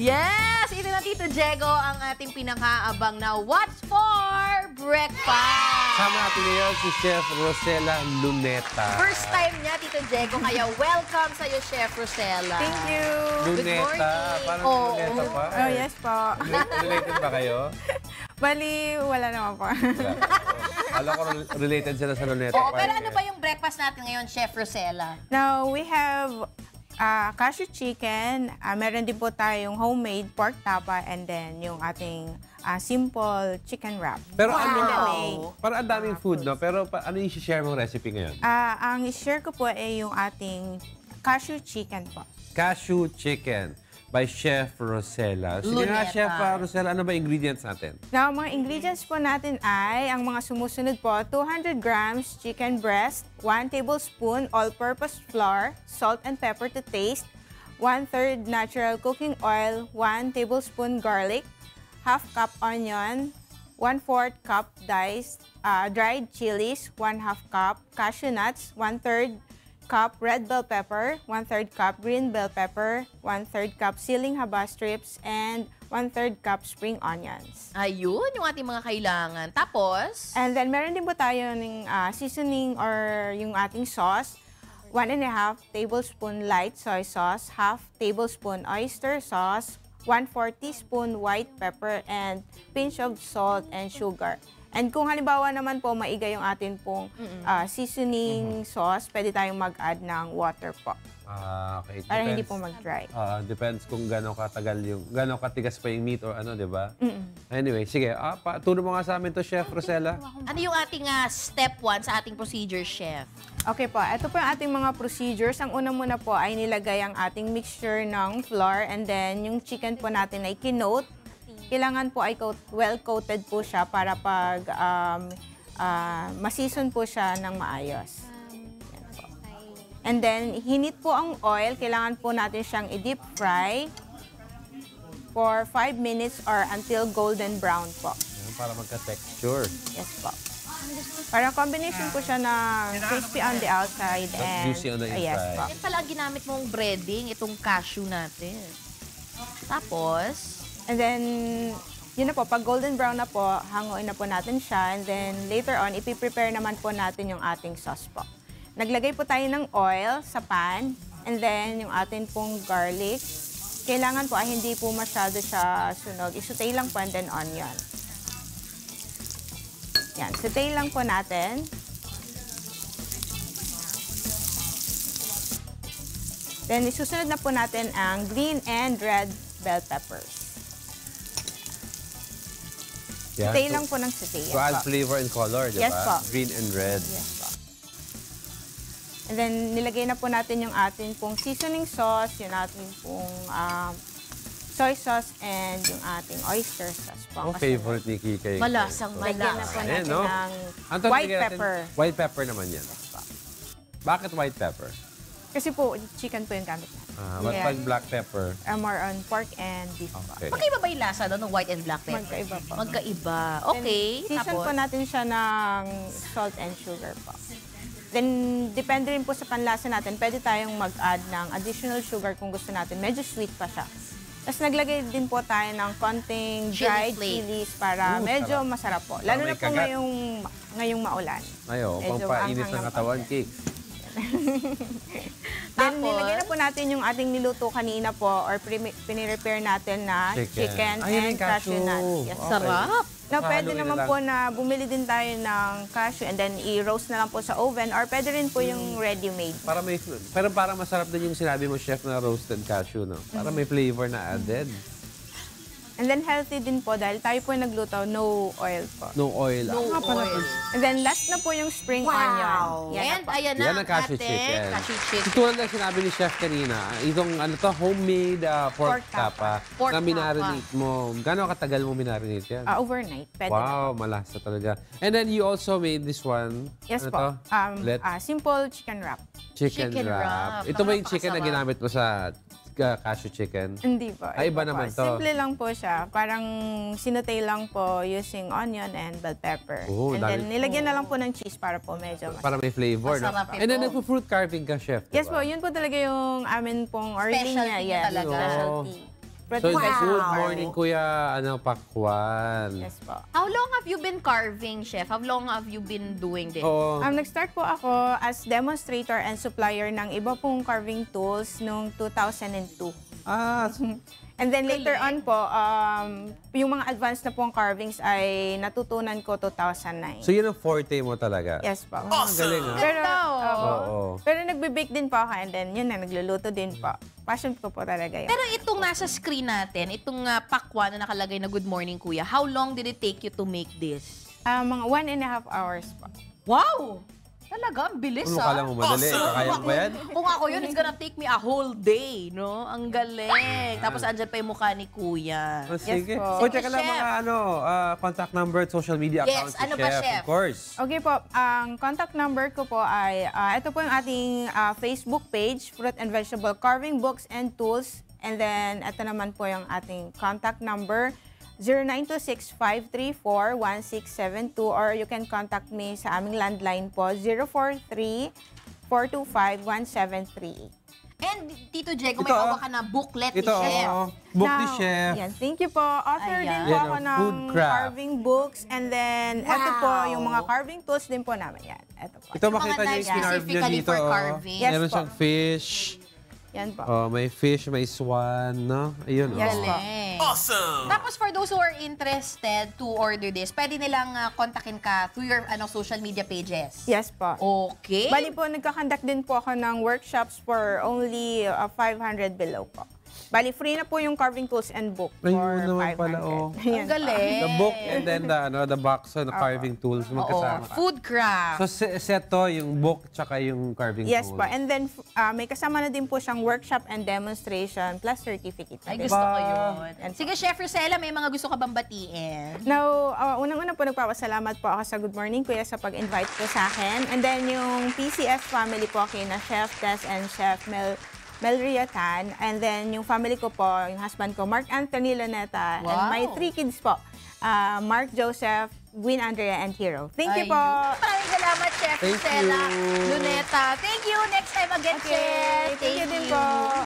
Yes! Ito na, Tito Diego, ang ating pinakaabang na What's for Breakfast! Sama natin ngayon si Chef Rosella Luneta. First time niya, Tito Diego, kaya welcome sa'yo, Chef Rosella. Thank you. Luneta, parang Luneta pa. Oh, yes po. Related ba kayo? Bali, wala naman po. Alam ko related sila sa Luneta. Oo, pero ano ba yung breakfast natin ngayon, Chef Rosella? Now, we have cashew chicken. Meron din po tayong homemade pork tapa and then yung ating simple chicken wrap. Pero Wow! parang ang daming food, no? Pero ano yung share mong recipe ngayon? Ang share ko po ay yung ating cashew chicken po. Cashew chicken by Chef Rosella. Sige nga, Luneta. Chef Rosella, ano ba ingredients natin? Now, mga ingredients po natin ay, ang mga sumusunod po, 200 grams chicken breast, 1 tablespoon all-purpose flour, salt and pepper to taste, 1/3 natural cooking oil, 1 tablespoon garlic, half cup onion, 1/4 cup diced dried chilies, 1/2 cup cashew nuts, 1/3 cup red bell pepper, 1/3 cup green bell pepper, 1/3 cup siling haba strips, and 1/3 cup spring onions. Ayun, yung ating mga kailangan. Tapos, And then meron din po tayo ng seasoning or yung ating sauce. 1.5 tablespoon light soy sauce, half tablespoon oyster sauce, 1/4 teaspoon white pepper, and pinch of salt and sugar. And kung halimbawa naman po maiga yung atin pong seasoning sauce, pwede tayong mag-add ng water po. Okay. Para hindi po mag-dry. Depends kung gano'ng katagal yung, gano'ng katigas pa yung meat or ano, di ba? Anyway, sige. Turo mo nga sa amin to, Chef Rosella. ano yung ating step 1 sa ating procedure, Chef? Okay po, ito po yung ating mga procedures. Ang una muna po ay nilagay ang ating mixture ng flour and then yung chicken po natin ay kinote. Kailangan po ay well-coated po siya para pag masison po siya ng maayos. Yan po. And then, hinit po ang oil. Kailangan po natin siyang i-deep fry for 5 minutes or until golden brown po. Para magka-texture. Yes po. Para combination po siya ng crispy on the outside and juicy on the inside. yes po. Yan pala ang ginamit mong breading, itong cashew natin. Tapos, And then, yun na po, pag golden brown na po, hanguin na po natin siya. And then, later on, ipiprepare naman po natin yung ating sauce po. Naglagay po tayo ng oil sa pan. And then, yung ating pong garlic. Kailangan po ay hindi po masyado siya sunog. Isutay lang po and then onion. Yan, sutay lang po natin. Then, isusunod na po natin ang green and red bell peppers. Yeah. Sutay lang po ng sutay. So, add flavor and color, di ba? Yes po. Green and red. Yes po. And then, nilagay na po natin yung ating pong seasoning sauce, yung ating pong soy sauce, and yung ating oyster sauce po. Ang favorite ni Kika. malasang Lagyan na po malasa. natin no? ng Anton, white lagyan natin- pepper. White pepper naman yan. Yes po. Bakit white pepper? Kasi po, chicken po yung gamit natin. But Kaya, pag black pepper, more on pork and beef po. okay. Magkaiba ba yung lasa doon ng white and black pepper? Magkaiba po. Magkaiba. Okay. Then, season Tapos, po natin siya ng salt and sugar po. Then, depende rin po sa panlasa natin, pwede tayong mag-add ng additional sugar kung gusto natin. Medyo sweet pa siya. Tapos naglagay din po tayo ng konting Chili dried flake. chilies para medyo sarap. masarap po. Lalo may na po kagat. ngayong maulan. Ayo, Medyo pampainis anghang ng ng katawan, cake. Then, Tapos? nilagay na po natin yung ating niluto kanina po or pinirepare natin na chicken Ay, and yung cashew nuts. Yes. Okay. sarap. Now, pwede Haluin na naman lang. po na bumili din tayo ng cashew and then i-roast na lang po sa oven or pwede rin po yung ready-made. Pero parang masarap din yung sinabi mo, chef, na roasted cashew, no? Para may flavor na added. And then healthy din po dahil tayo po nagluto, no oil po. No oil. No oil. And then last na po yung spring onion. Yan And na po. ayan na Yan ang ang cashew ating chicken. cashew chicken. Tulad ng sinabi ni chef kanina, itong homemade pork Pork tapa Pork na tapa. minarinate mo. Gano'ng katagal mo minarinate yan? Overnight. Pwede na. Wow, malasa talaga. And then you also made this one. Yes ano po. to? Ulit? Simple chicken wrap. Chicken chicken wrap. wrap. Ito ba yung chicken na Napakasarap. ginamit mo sa cashew chicken? Hindi po. Ay, iba po. naman to. Simple lang po siya. Parang sinutay lang po using onion and bell pepper. Oh, and then dami. nilagyan na lang po ng cheese para po medyo mas... Para may flavor, no? Masarap And then ito. nagpo-fruit carving ka, chef, Yes diba? po, yun po talaga yung amin pong origin Specialty niya. Yes, talaga. specialty. fruit So, and vegetable good carving. morning, Kuya, Pakwan. Yes po. How long have you been carving, Chef? How long have you been doing this? Oo. Nag-start po ako as demonstrator and supplier ng iba pong carving tools noong 2002. And then later on po, yung mga advanced na pong carvings ay natutunan ko 2009. So, yun ang forte mo talaga? Yes po. Galing, ha? Pero, Oo. pero nagbe-bake din po ako and then yun na, nagluluto din po. Passion ko po talaga yun. Pero itong nasa screen natin, itong pakwan na nakalagay na Good Morning Kuya, how long did it take you to make this? Mga 1.5 hours po. Wow! Talaga, ang bilis Ano kala mo, madali? Kaya mo ba yan? Kung ako yun, it's gonna take me a whole day, no? Ang galing. Tapos andyan pa yung mukha ni Kuya. Oh, sige. po. O, check lang Chef. mga contact number at social media Yes, accounts ano ni ba, Chef, Chef? of course. Okay po, ang contact number ko po ay, ito po yung ating Facebook page, Fruit and Vegetable Carving Books and Tools. And then, ito naman po yung ating contact number, 0926-534-1672, or you can contact me sa aming landline po, 043-425-1738. And Tito Diego, may Ito, hawak ka na booklet ni Ito, Chef. book ni Now, Chef. Yan, thank you po. Author Ayan. din po Yan, ako ng food craft. carving books. And then, ito po, Wow. yung mga carving tools din po namin. Yan, ito po. Ito, Yung mga makita niyo yung knives kinarve niyo specifically dito. for oh. carving. Yes Meron po. siyang fish. Yan po. Oh, may fish, may swan, no? Ayun, Yes, oh. po. Galing. Awesome! Tapos for those who are interested to order this, pwede nilang kontakin ka through your social media pages. Yes po. Okay. Bali po, nagkakandak din po ako ng workshops for only 500 below po. Bali, free na po yung carving tools and book Ayun for naman 500. pala, oh. Yan Ang po. galing. The book and then the box and the carving tools Oo. magkasama. Food craft. So, set to, yung book tsaka yung carving Yes tool. po. And then, may kasama na din po siyang workshop and demonstration plus certificate. na Ay, din. gusto ko yun. Yan po. Sige, Chef Rosella, may mga gusto ka bang batiin? Now, unang-una po nagpapasalamat po ako sa Good Morning Kuya sa pag-invite po sa akin. And then yung PCS family po kina Chef Tess and Chef Melria Tan. And then yung family ko po, yung husband ko, Mark Anthony Luneta. And Wow. my 3 kids po, Mark Joseph, Gwyn Andrea, and Hero. Thank you po. Maraming salamat, Chef Thank Rosella you. Luneta. Thank you. Next time again, Okay. Chef. Thank you din po.